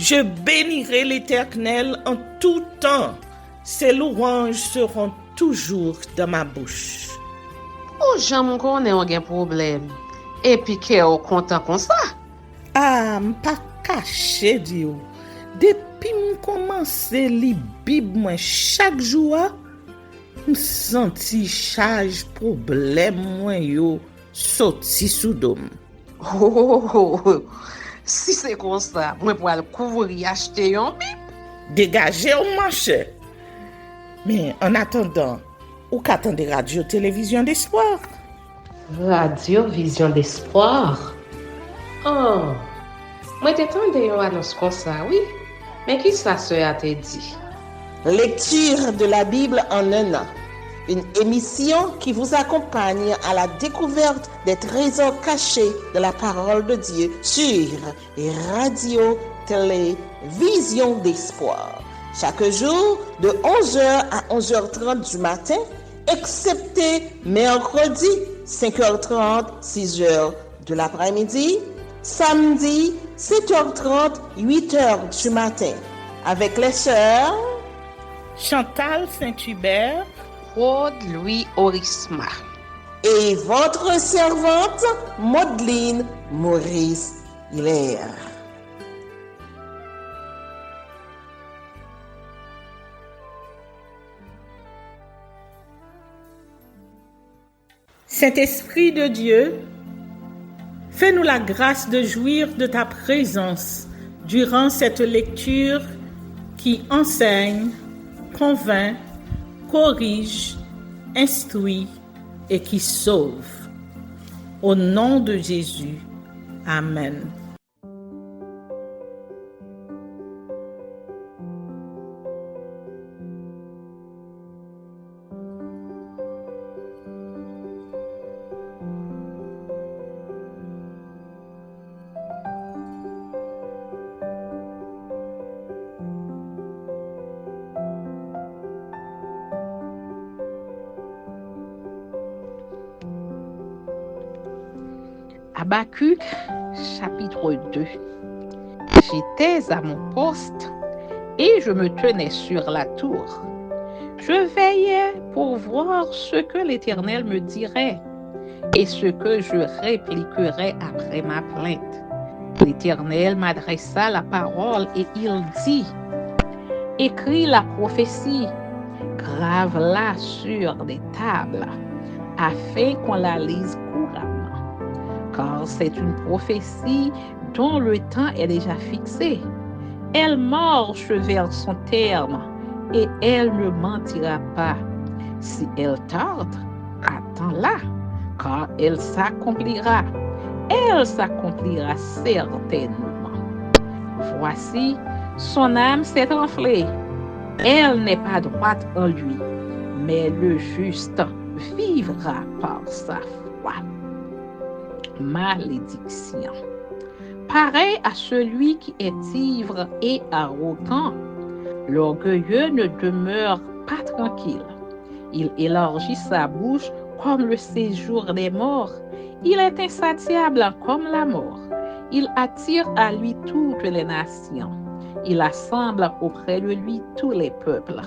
Je bénirai l'Éternel en tout temps. Ses louanges seront toujours dans ma bouche. Oh, j'aime qu'on ait un problème. Et puis qu'elle est content comme ça. Ah, m'pas caché Dieu. Depuis m'commence li Bible moi chaque jour, m'senti charge problème moi yo sorti sous dôme. Oh, si c'est comme ça, moi pour aller couvrir acheter un Bible. Dégagez au marché. Mais en attendant, ou qu'attendez radio télévision d'espoir? Radio Vision d'Espoir. Oh, moi t'attendais une annonce comme ça, oui. Mais qui ça a te dit? Lecture de la Bible en un an. Une émission qui vous accompagne à la découverte des trésors cachés de la parole de Dieu sur Radio Télévision d'Espoir. Chaque jour de 11h à 11h30 du matin, excepté mercredi 5h30, 6h de l'après-midi, samedi 7h30, 8h du matin, avec les sœurs Chantal Saint-Hubert, Claude Louis Orisma et votre servante Maudeline Maurice Hilaire. Saint-Esprit de Dieu, fais-nous la grâce de jouir de ta présence durant cette lecture qui enseigne, convainc, corrige, instruit et qui sauve. Au nom de Jésus. Amen. Habakkuk, chapitre 2. J'étais à mon poste et je me tenais sur la tour. Je veillais pour voir ce que l'Éternel me dirait et ce que je répliquerais après ma plainte. L'Éternel m'adressa la parole et il dit: écris la prophétie, grave-la sur des tables, afin qu'on la lise couramment. Car c'est une prophétie dont le temps est déjà fixé. Elle marche vers son terme et elle ne mentira pas. Si elle tarde, attends-la, car elle s'accomplira. Elle s'accomplira certainement. Voici, son âme s'est enflée. Elle n'est pas droite en lui, mais le juste vivra par sa foi. Malédiction. Pareil à celui qui est ivre et arrogant, l'orgueilleux ne demeure pas tranquille. Il élargit sa bouche comme le séjour des morts. Il est insatiable comme la mort. Il attire à lui toutes les nations. Il assemble auprès de lui tous les peuples.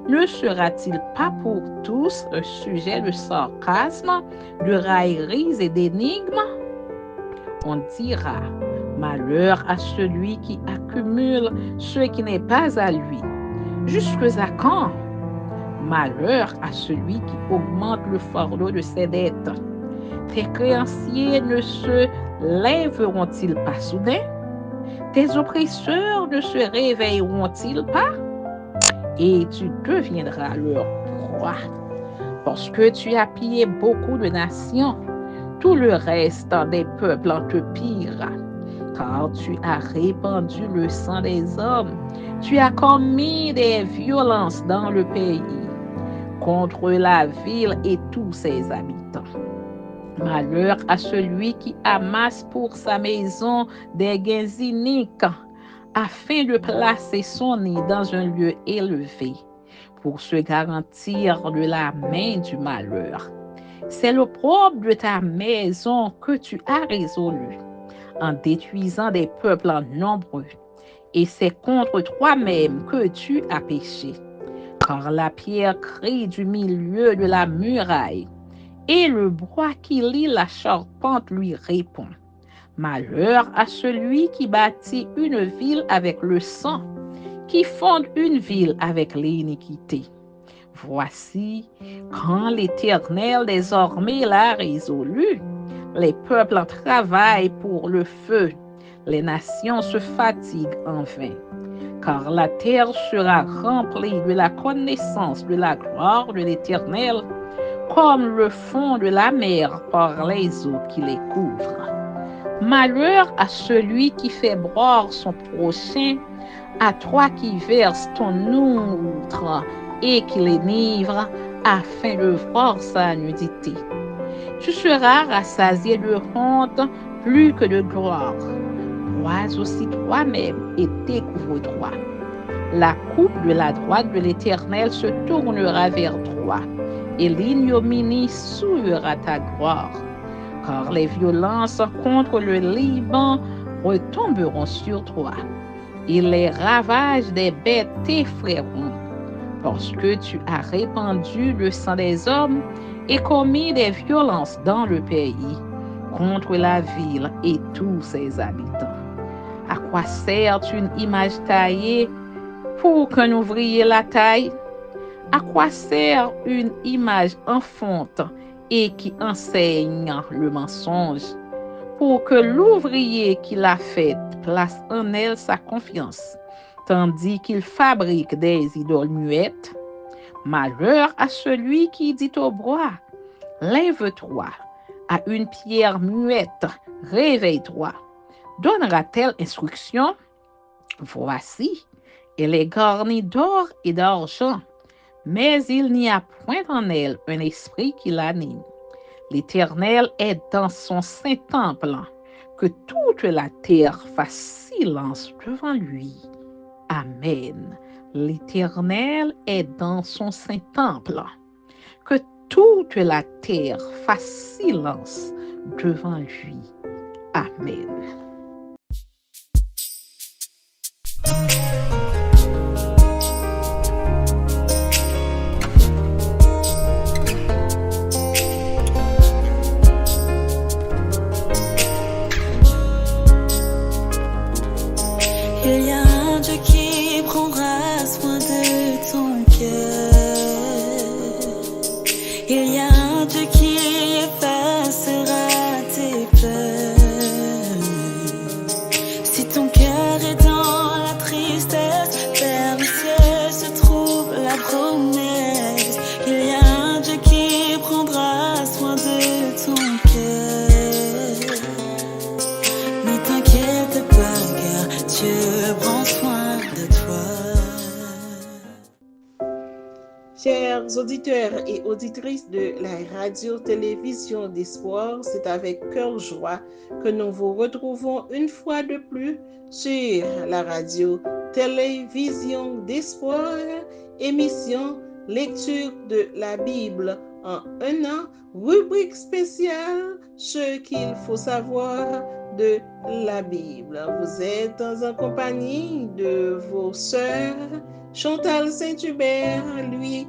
Ne sera-t-il pas pour tous un sujet de sarcasme, de railleries et d'énigmes? On dira: malheur à celui qui accumule ce qui n'est pas à lui. Jusqu'à quand? Malheur à celui qui augmente le fardeau de ses dettes. Tes créanciers ne se lèveront-ils pas soudain? Tes oppresseurs ne se réveilleront-ils pas? Et tu deviendras leur proie. Parce que tu as pillé beaucoup de nations, tout le reste des peuples en te pillera. Car tu as répandu le sang des hommes, tu as commis des violences dans le pays, contre la ville et tous ses habitants. Malheur à celui qui amasse pour sa maison des gains iniques, afin de placer son nid dans un lieu élevé, pour se garantir de la main du malheur. C'est l'opprobre de ta maison que tu as résolu, en détruisant des peuples nombreux, et c'est contre toi-même que tu as péché. Car la pierre crie du milieu de la muraille, et le bois qui lie la charpente lui répond. Malheur à celui qui bâtit une ville avec le sang, qui fonde une ville avec l'iniquité. Voici, quand l'Éternel désormais l'a résolu, les peuples travaillent pour le feu, les nations se fatiguent en vain. Car la terre sera remplie de la connaissance de la gloire de l'Éternel, comme le fond de la mer par les eaux qui les couvrent. Malheur à celui qui fait boire son prochain, à toi qui verses ton outre et qui l'énivre afin de voir sa nudité. Tu seras rassasié de honte plus que de gloire. Bois aussi toi-même et découvre-toi. La coupe de la droite de l'Éternel se tournera vers toi, et l'ignominie souillera ta gloire. Car les violences contre le Liban retomberont sur toi, et les ravages des bêtes t'effrayeront, parce que tu as répandu le sang des hommes et commis des violences dans le pays, contre la ville et tous ses habitants. À quoi sert une image taillée pour qu'un ouvrier la taille? À quoi sert une image enfante et qui enseigne le mensonge? Pour que l'ouvrier qui l'a faite place en elle sa confiance, tandis qu'il fabrique des idoles muettes. Malheur à celui qui dit au bois, lève-toi, à une pierre muette, réveille-toi. Donnera-t-elle instruction? Voici, elle est garnie d'or et d'argent, mais il n'y a point en elle un esprit qui l'anime. L'Éternel est dans son saint temple, que toute la terre fasse silence devant lui. Amen. L'Éternel est dans son saint temple, que toute la terre fasse silence devant lui. Amen. Il y a un Dieu qui prendra soin de ton cœur. Il y a un Dieu qui effacera tes peurs. Si ton cœur est dans la tristesse, vers le ciel se trouve la promesse. Il y a un Dieu qui prendra soin de ton cœur. Ne t'inquiète pas, car Dieu prend soin de toi. Chers auditeurs et auditrices de la radio-télévision d'Espoir, c'est avec cœur joie que nous vous retrouvons une fois de plus sur la radio-télévision d'Espoir, émission Lecture de la Bible en un an, rubrique spéciale Ce qu'il faut savoir de la Bible. Vous êtes en compagnie de vos sœurs Chantal Saint-Hubert, Louis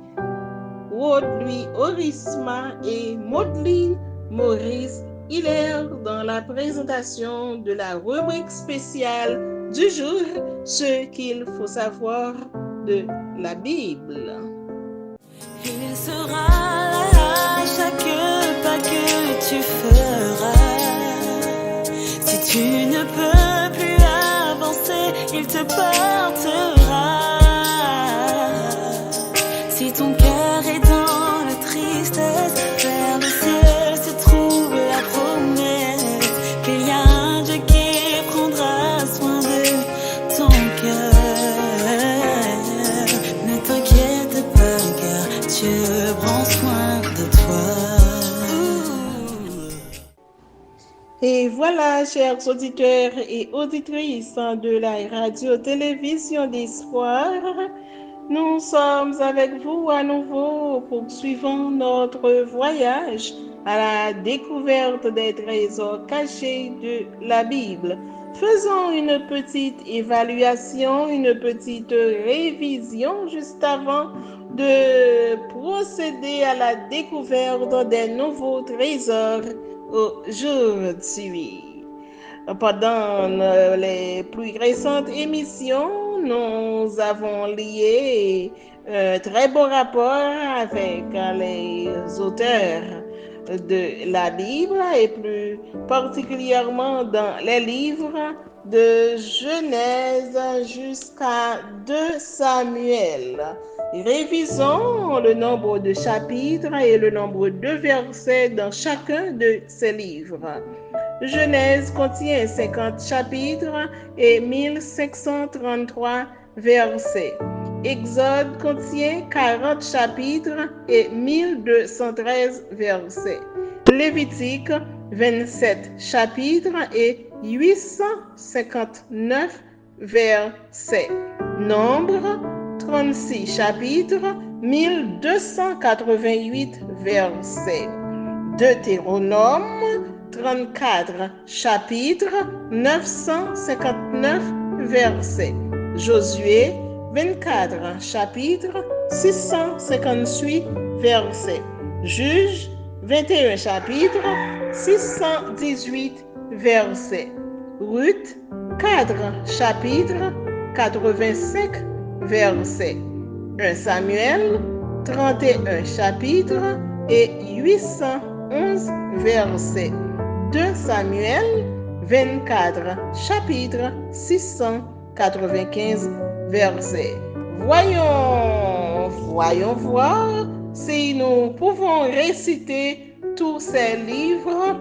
Orisma et Maudeline Maurice Hiller dans la présentation de la rubrique spéciale du jour, Ce qu'il faut savoir de la Bible. Il sera là à chaque pas que tu feras. Si tu ne peux plus avancer, il te portera. Si ton cœur est dans la tristesse, vers le ciel se trouve la promesse qu'il y a un Dieu qui prendra soin de ton cœur. Ne t'inquiète pas, car Dieu prend soin de toi. Et voilà, chers auditeurs et auditrices de la radio-télévision d'Espoir, nous sommes avec vous à nouveau, poursuivant notre voyage à la découverte des trésors cachés de la Bible. Faisons une petite évaluation, une petite révision juste avant de procéder à la découverte des nouveaux trésors aujourd'hui. Pendant les plus récentes émissions, nous avons lié un très bon rapport avec les auteurs de la Bible et plus particulièrement dans les livres de Genèse jusqu'à 2 Samuel. Révisons le nombre de chapitres et le nombre de versets dans chacun de ces livres. Genèse contient 50 chapitres et 1533 versets. Exode contient 40 chapitres et 1213 versets. Lévitique, 27 chapitres et 859 versets. Nombre, 36 chapitres, 1288 versets. Deutéronome, 34 chapitres, 959 versets. Josué, 24 chapitres, 658 versets. Juge, 21 chapitres, 618 versets. Ruth, 4 chapitres, 85 versets. 1 Samuel, 31 chapitres et 811 versets. 2 Samuel, 24 chapitres, 695 versets. Voyons voir si nous pouvons réciter tous ces livres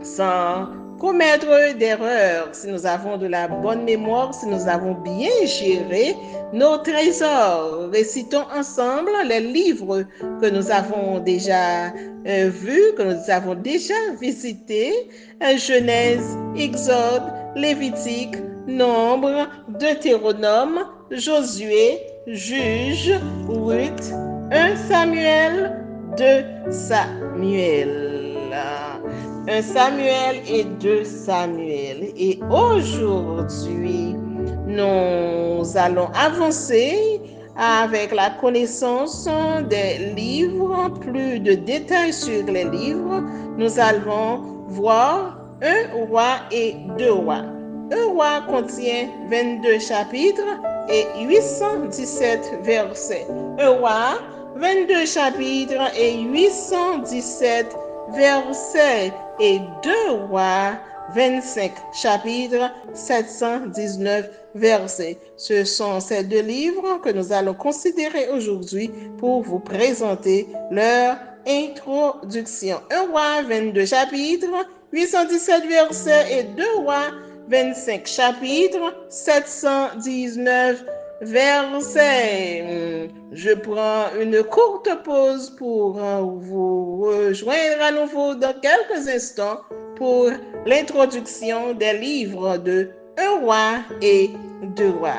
sans commettre d'erreurs, si nous avons de la bonne mémoire, si nous avons bien géré nos trésors. Récitons ensemble les livres que nous avons déjà vus, que nous avons déjà visités. Genèse, Exode, Lévitique, Nombre, Deutéronome, Josué, Juge, Ruth, 1 Samuel, 2 Samuel. 1 Samuel et 2 Samuel. Et aujourd'hui, nous allons avancer avec la connaissance des livres, plus de détails sur les livres. Nous allons voir 1 roi et 2 rois. 1 roi contient 22 chapitres et 817 versets. 1 roi, 22 chapitres et 817 versets. Et 2 rois, 25 chapitres, 719 versets. Ce sont ces 2 livres que nous allons considérer aujourd'hui pour vous présenter leur introduction. 1 roi, 22 chapitres, 817 versets et 2 rois, 25 chapitres, 719 versets. Je prends une courte pause pour vous rejoindre à nouveau dans quelques instants pour l'introduction des livres de 1 roi et 2 rois.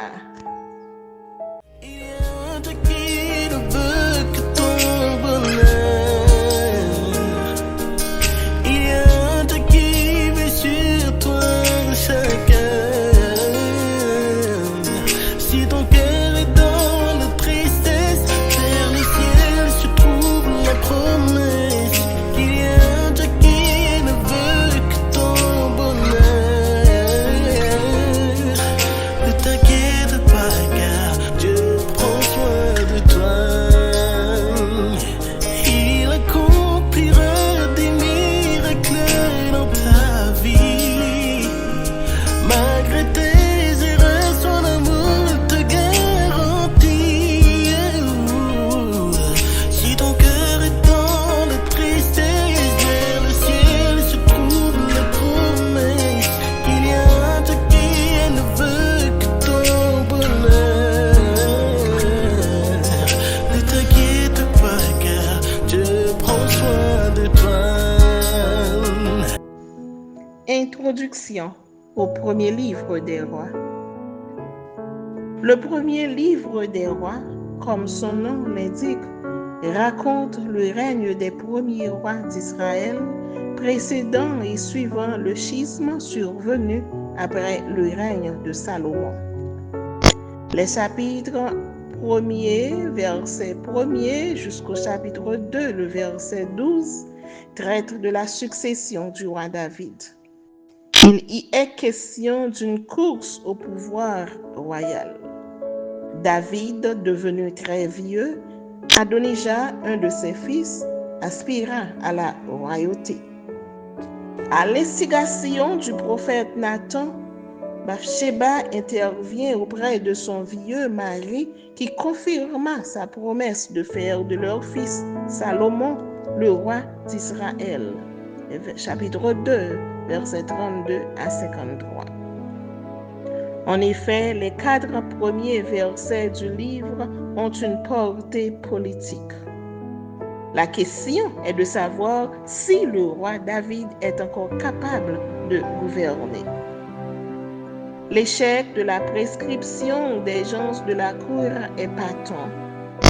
Introduction au premier livre des rois. Le premier livre des rois, comme son nom l'indique, raconte le règne des premiers rois d'Israël, précédant et suivant le schisme survenu après le règne de Salomon. Les chapitres 1er, verset 1er jusqu'au chapitre 2, le verset 12, traitent de la succession du roi David. Il y est question d'une course au pouvoir royal. David, devenu très vieux, Adonijah, un de ses fils, aspira à la royauté. À l'instigation du prophète Nathan, Bathsheba intervient auprès de son vieux mari qui confirma sa promesse de faire de leur fils Salomon le roi d'Israël. Chapitre 2, versets 32 à 53. En effet, les 4 premiers versets du livre ont une portée politique. La question est de savoir si le roi David est encore capable de gouverner. L'échec de la prescription des gens de la cour est patent.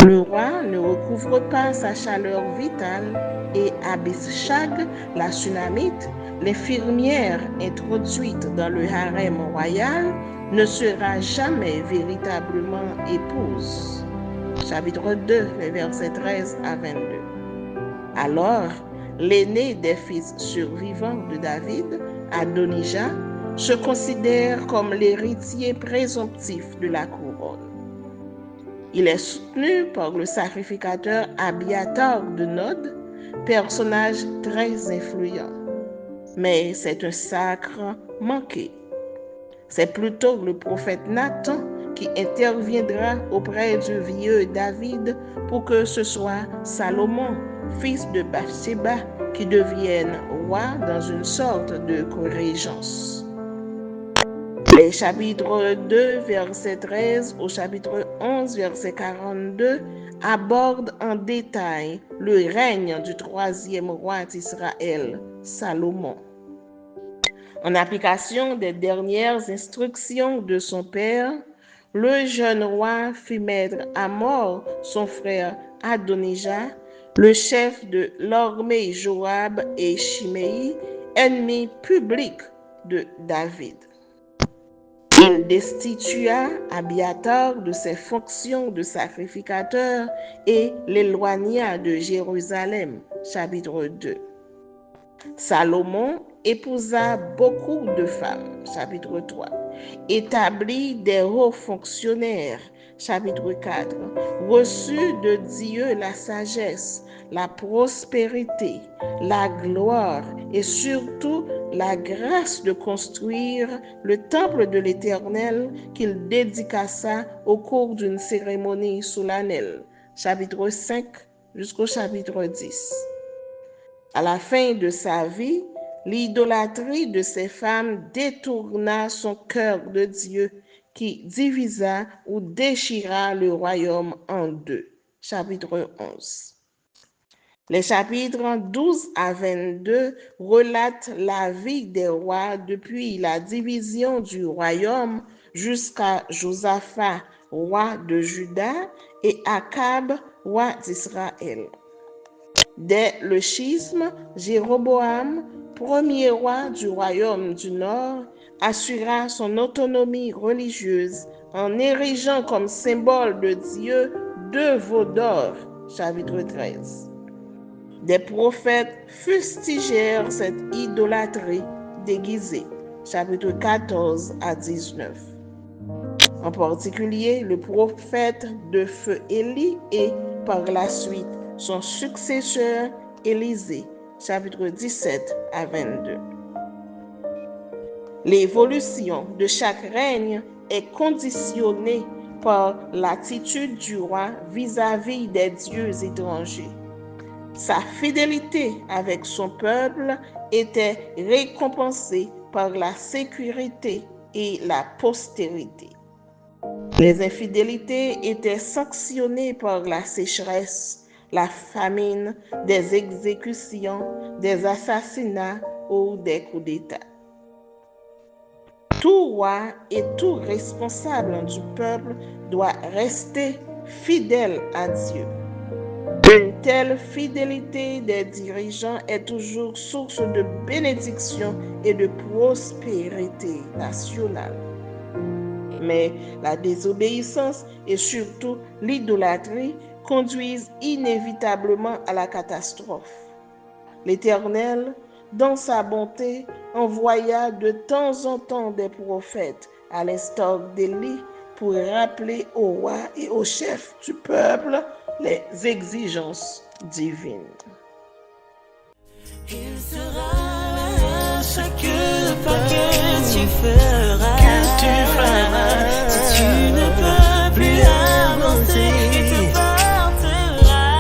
Le roi ne recouvre pas sa chaleur vitale et Abishag, la Sunamite, l'infirmière introduite dans le harem royal, ne sera jamais véritablement épouse. Chapitre 2, les versets 13 à 22. Alors, l'aîné des fils survivants de David, Adonijah, se considère comme l'héritier présomptif de la couronne. Il est soutenu par le sacrificateur Abiatar de Nod, personnage très influent. Mais c'est un sacre manqué. C'est plutôt le prophète Nathan qui interviendra auprès du vieux David pour que ce soit Salomon, fils de Bathsheba, qui devienne roi dans une sorte de corrégence. Les chapitres 2, verset 13 au chapitre 11, verset 42 abordent en détail le règne du 3e roi d'Israël, Salomon. En application des dernières instructions de son père, le jeune roi fit mettre à mort son frère Adonijah, le chef de l'armée Joab et Shimei, ennemis publics de David. Il destitua Abiatar de ses fonctions de sacrificateur et l'éloigna de Jérusalem. Chapitre 2. Salomon épousa beaucoup de femmes. Chapitre 3. Établit des hauts fonctionnaires. Chapitre 4. Reçut de Dieu la sagesse, la prospérité, la gloire et surtout la grâce de construire le temple de l'Éternel qu'il dédicaça au cours d'une cérémonie solennelle. Chapitre 5 jusqu'au chapitre 10. À la fin de sa vie, l'idolâtrie de ces femmes détourna son cœur de Dieu qui divisa ou déchira le royaume en deux. Chapitre 11. Les chapitres 12 à 22 relatent la vie des rois depuis la division du royaume jusqu'à Josaphat, roi de Juda, et Akab, roi d'Israël. Dès le schisme, Jéroboam, premier roi du royaume du Nord, assura son autonomie religieuse en érigeant comme symbole de Dieu 2 veaux d'or. Chapitre 13. Des prophètes fustigèrent cette idolâtrie déguisée. Chapitre 14 à 19. En particulier, le prophète de feu Élie et par la suite son successeur Élisée. Chapitre 17 à 22. L'évolution de chaque règne est conditionnée par l'attitude du roi vis-à-vis des dieux étrangers. Sa fidélité avec son peuple était récompensée par la sécurité et la postérité. Les infidélités étaient sanctionnées par la sécheresse, la famine, des exécutions, des assassinats ou des coups d'État. Tout roi et tout responsable du peuple doit rester fidèle à Dieu. Une telle fidélité des dirigeants est toujours source de bénédiction et de prospérité nationale. Mais la désobéissance et surtout l'idolâtrie conduisent inévitablement à la catastrophe. L'Éternel, dans sa bonté, envoya de temps en temps des prophètes, à l'instar d'Élie, pour rappeler au roi et aux chefs du peuple les exigences divines. Il sera là chaque pas que tu feras, si tu ne peux plus avancer, il te portera.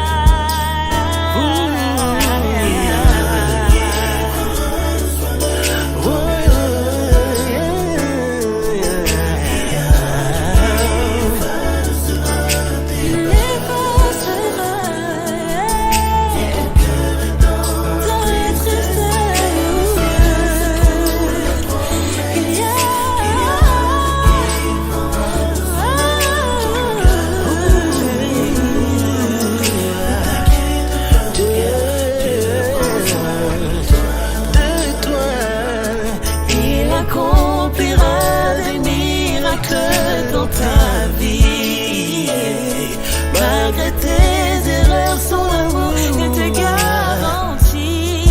Malgré tes erreurs, son amour te garantit.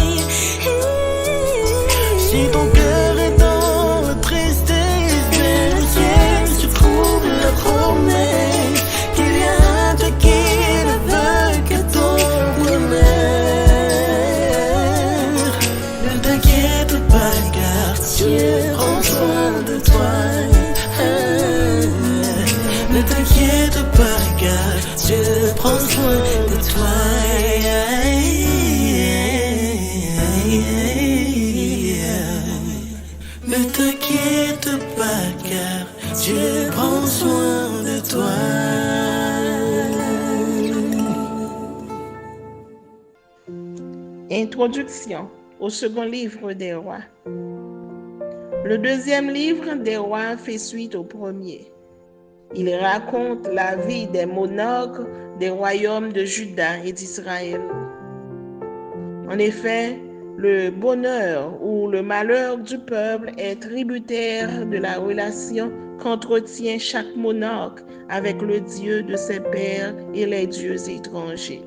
Si ton cœur est dans la tristesse, vers le ciel tu trouves la promesse qu'il y a un Dieu qui ne veut que ton bonheur. Ne t'inquiète pas car Dieu prend soin de toi. Ne t'inquiète pas car Dieu prend soin de toi. Ne t'inquiète pas car Dieu prend soin de toi. Introduction au second livre des rois. Le deuxième livre des rois fait suite au premier. Il raconte la vie des monarques des royaumes de Juda et d'Israël. En effet, le bonheur ou le malheur du peuple est tributaire de la relation qu'entretient chaque monarque avec le Dieu de ses pères et les dieux étrangers.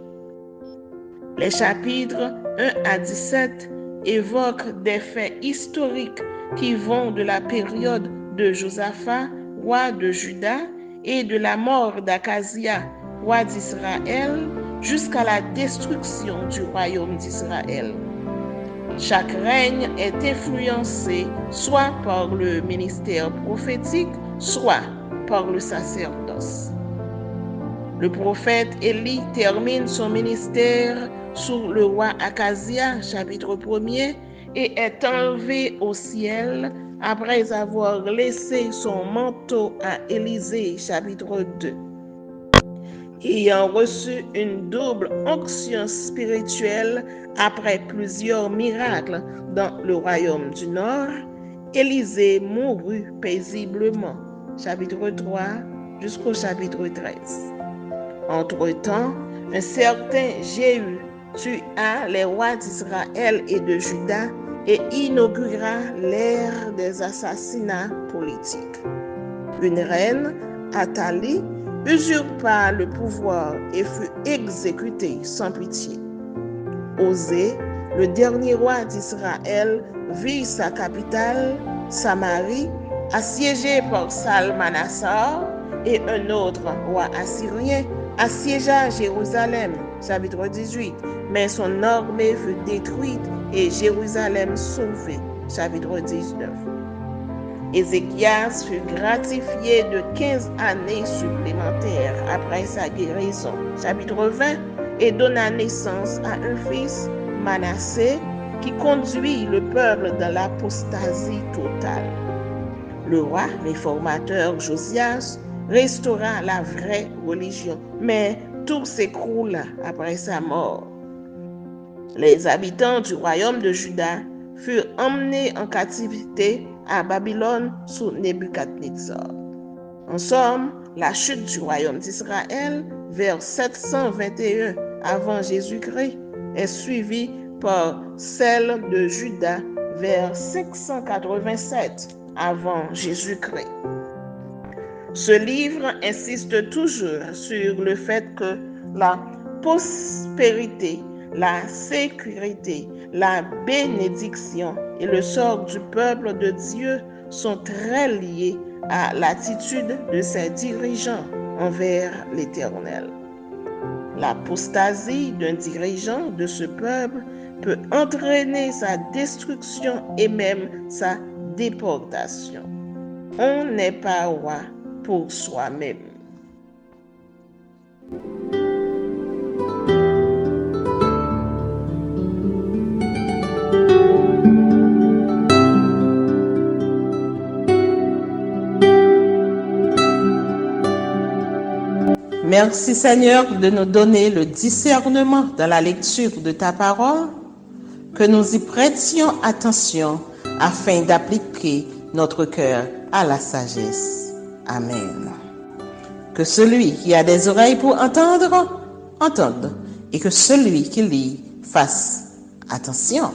Les chapitres 1 à 17 évoquent des faits historiques qui vont de la période de Josaphat, roi de Juda, et de la mort d'Akazia, roi d'Israël, jusqu'à la destruction du royaume d'Israël. Chaque règne est influencé soit par le ministère prophétique, soit par le sacerdoce. Le prophète Élie termine son ministère sous le roi Akazia, chapitre 1er, et est enlevé au ciel après avoir laissé son manteau à Élisée, chapitre 2. Ayant reçu une double onction spirituelle après plusieurs miracles dans le royaume du Nord, Élisée mourut paisiblement, chapitre 3 jusqu'au chapitre 13. Entre-temps, un certain Jéhu tua les rois d'Israël et de Juda et inaugura l'ère des assassinats politiques. Une reine, Athalie, usurpa le pouvoir et fut exécutée sans pitié. Osée, le dernier roi d'Israël, vit sa capitale, Samarie, assiégée par Salmanassar, et un autre roi assyrien assiégea Jérusalem, chapitre 18, mais son armée fut détruite et Jérusalem sauvée, chapitre 19. Ézéchias fut gratifié de 15 années supplémentaires après sa guérison, chapitre 20, et donna naissance à un fils, Manassé, qui conduit le peuple dans l'apostasie totale. Le roi réformateur Josias restaura la vraie religion, mais tout s'écroula après sa mort. Les habitants du royaume de Juda furent emmenés en captivité à Babylone sous Nebuchadnezzar. En somme, la chute du royaume d'Israël vers 721 avant Jésus-Christ est suivie par celle de Judas vers 587 avant Jésus-Christ. Ce livre insiste toujours sur le fait que la prospérité, la sécurité, la bénédiction et le sort du peuple de Dieu sont très liés à l'attitude de ses dirigeants envers l'Éternel. L'apostasie d'un dirigeant de ce peuple peut entraîner sa destruction et même sa déportation. On n'est pas roi pour soi-même. Merci Seigneur de nous donner le discernement dans la lecture de ta parole, que nous y prêtions attention afin d'appliquer notre cœur à la sagesse. Amen. Que celui qui a des oreilles pour entendre, entende, et que celui qui lit fasse attention.